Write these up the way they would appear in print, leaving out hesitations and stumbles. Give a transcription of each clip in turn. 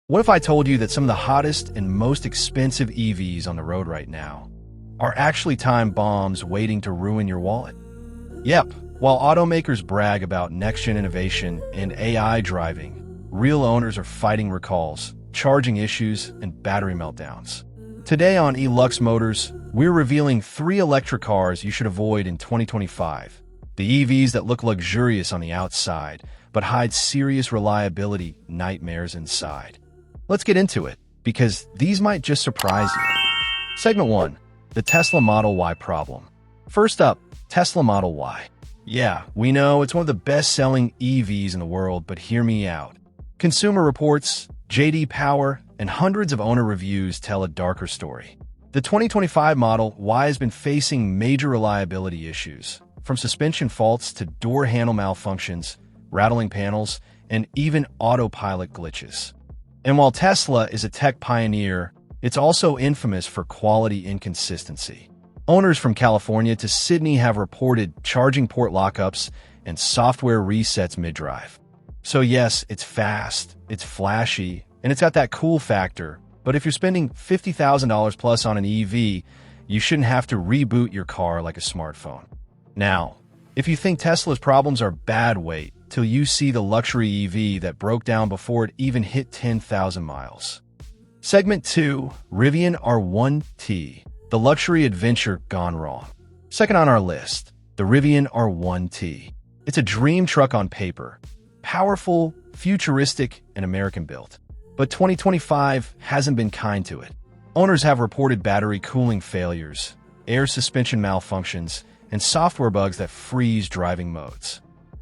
What if I told you that some of the hottest and most expensive EVs on the road right now are actually time bombs waiting to ruin your wallet? Yep, while automakers brag about next-gen innovation and AI driving, real owners are fighting recalls, charging issues, and battery meltdowns. Today on Luxe Motors, we're revealing 3 electric cars you should avoid in 2025. The EVs that look luxurious on the outside, but hide serious reliability nightmares inside. Let's get into it, because these might just surprise you. Segment 1. The Tesla Model Y problem. First up, Tesla Model Y. Yeah, we know it's one of the best-selling EVs in the world, but hear me out. Consumer Reports, J.D. Power, and hundreds of owner reviews tell a darker story. The 2025 Model Y has been facing major reliability issues, from suspension faults to door handle malfunctions, rattling panels, and even autopilot glitches. And while Tesla is a tech pioneer, it's also infamous for quality inconsistency. Owners from California to Sydney have reported charging port lockups and software resets mid-drive. So yes, it's fast, it's flashy, and it's got that cool factor, but if you're spending $50,000 plus on an EV, you shouldn't have to reboot your car like a smartphone. Now, if you think Tesla's problems are bad, wait till you see the luxury EV that broke down before it even hit 10,000 miles. Segment 2. Rivian R1T. The luxury adventure gone wrong. Second on our list, the Rivian R1T. It's a dream truck on paper. Powerful, futuristic, and American-built. But 2025 hasn't been kind to it. Owners have reported battery cooling failures, air suspension malfunctions, and software bugs that freeze driving modes.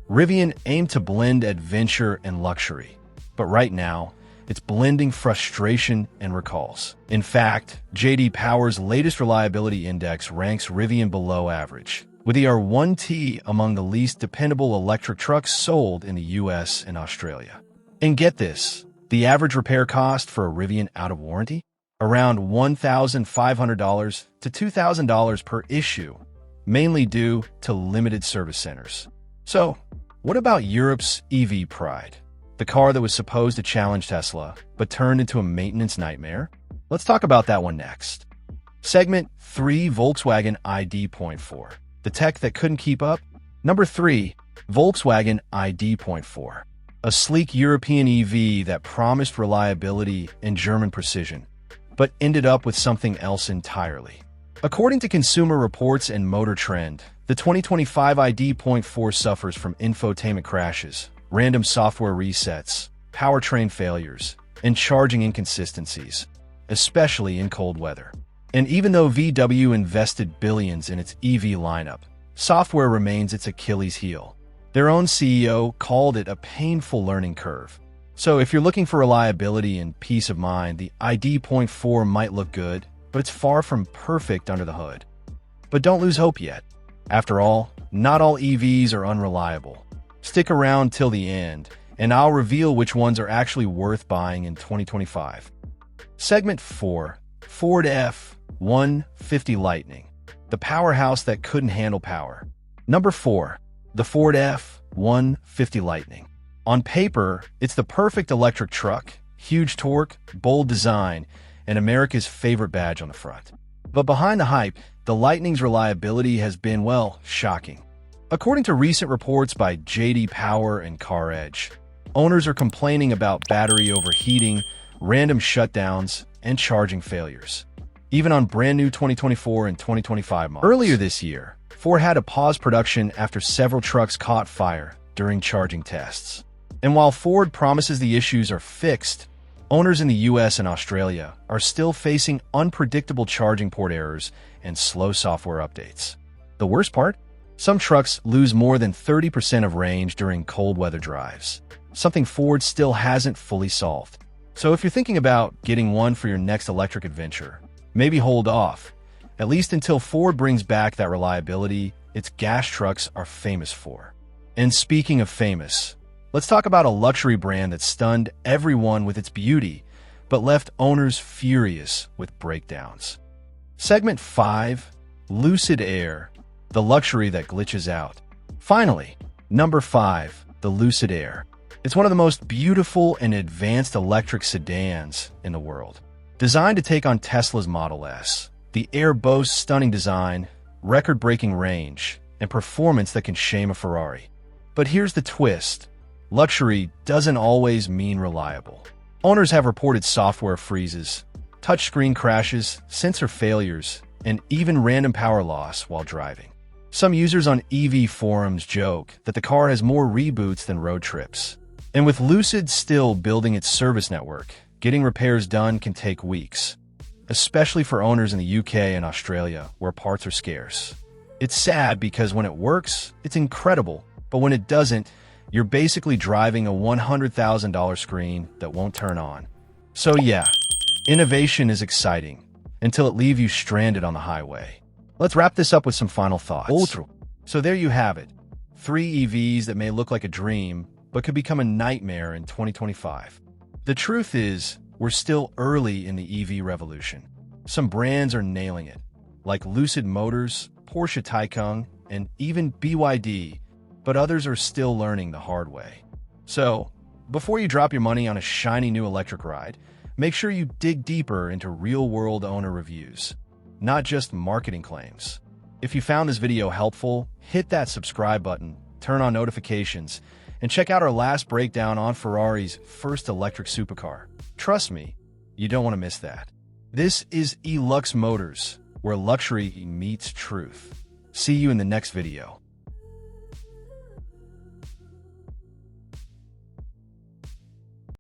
Rivian aimed to blend adventure and luxury, but right now, it's blending frustration and recalls. In fact, J.D. Power's latest reliability index ranks Rivian below average, with the R1T among the least dependable electric trucks sold in the US and Australia. And get this, the average repair cost for a Rivian out of warranty? Around $1,500 to $2,000 per issue, mainly due to limited service centers. So, what about Europe's EV pride? The car that was supposed to challenge Tesla, but turned into a maintenance nightmare? Let's talk about that one next. Segment 3. Volkswagen ID.4. The tech that couldn't keep up? Number 3. Volkswagen ID.4. A sleek European EV that promised reliability and German precision, but ended up with something else entirely. According to Consumer Reports and Motor Trend, the 2025 ID.4 suffers from infotainment crashes, random software resets, powertrain failures, and charging inconsistencies, especially in cold weather. And even though VW invested billions in its EV lineup, software remains its Achilles heel. Their own CEO called it a painful learning curve. So if you're looking for reliability and peace of mind, the ID.4 might look good, but it's far from perfect under the hood. But don't lose hope yet. After all, not all EVs are unreliable. Stick around till the end, and I'll reveal which ones are actually worth buying in 2025. Segment 4. Ford F-150 Lightning. The powerhouse that couldn't handle power. Number 4. The Ford F-150 Lightning. On paper, it's the perfect electric truck, huge torque, bold design, and America's favorite badge on the front. But behind the hype, the Lightning's reliability has been, well, shocking. According to recent reports by J.D. Power and CarEdge, owners are complaining about battery overheating, random shutdowns, and charging failures, even on brand new 2024 and 2025 models. Earlier this year, Ford had to pause production after several trucks caught fire during charging tests. And while Ford promises the issues are fixed, owners in the US and Australia are still facing unpredictable charging port errors and slow software updates. The worst part? Some trucks lose more than 30% of range during cold weather drives, something Ford still hasn't fully solved. So if you're thinking about getting one for your next electric adventure, maybe hold off, at least until Ford brings back that reliability its gas trucks are famous for. And speaking of famous, let's talk about a luxury brand that stunned everyone with its beauty, but left owners furious with breakdowns. Segment 5. Lucid Air. The luxury that glitches out. Finally, number 5. The Lucid Air. It's one of the most beautiful and advanced electric sedans in the world. Designed to take on Tesla's Model S, the Air boasts stunning design, record-breaking range, and performance that can shame a Ferrari. But here's the twist. Luxury doesn't always mean reliable. Owners have reported software freezes, touchscreen crashes, sensor failures, and even random power loss while driving. Some users on EV forums joke that the car has more reboots than road trips. And with Lucid still building its service network, getting repairs done can take weeks, especially for owners in the UK and Australia where parts are scarce. It's sad because when it works, it's incredible, but when it doesn't, you're basically driving a $100,000 screen that won't turn on. So yeah, innovation is exciting until it leaves you stranded on the highway. Let's wrap this up with some final thoughts. So there you have it. 3 EVs that may look like a dream, but could become a nightmare in 2025. The truth is, we're still early in the EV revolution. Some brands are nailing it, like Lucid Motors, Porsche Taycan, and even BYD, but others are still learning the hard way. So, before you drop your money on a shiny new electric ride, make sure you dig deeper into real-world owner reviews, not just marketing claims. If you found this video helpful, hit that subscribe button, turn on notifications, and check out our last breakdown on Ferrari's first electric supercar. Trust me, you don't want to miss that. This is Luxe Motors, where luxury meets truth. See you in the next video.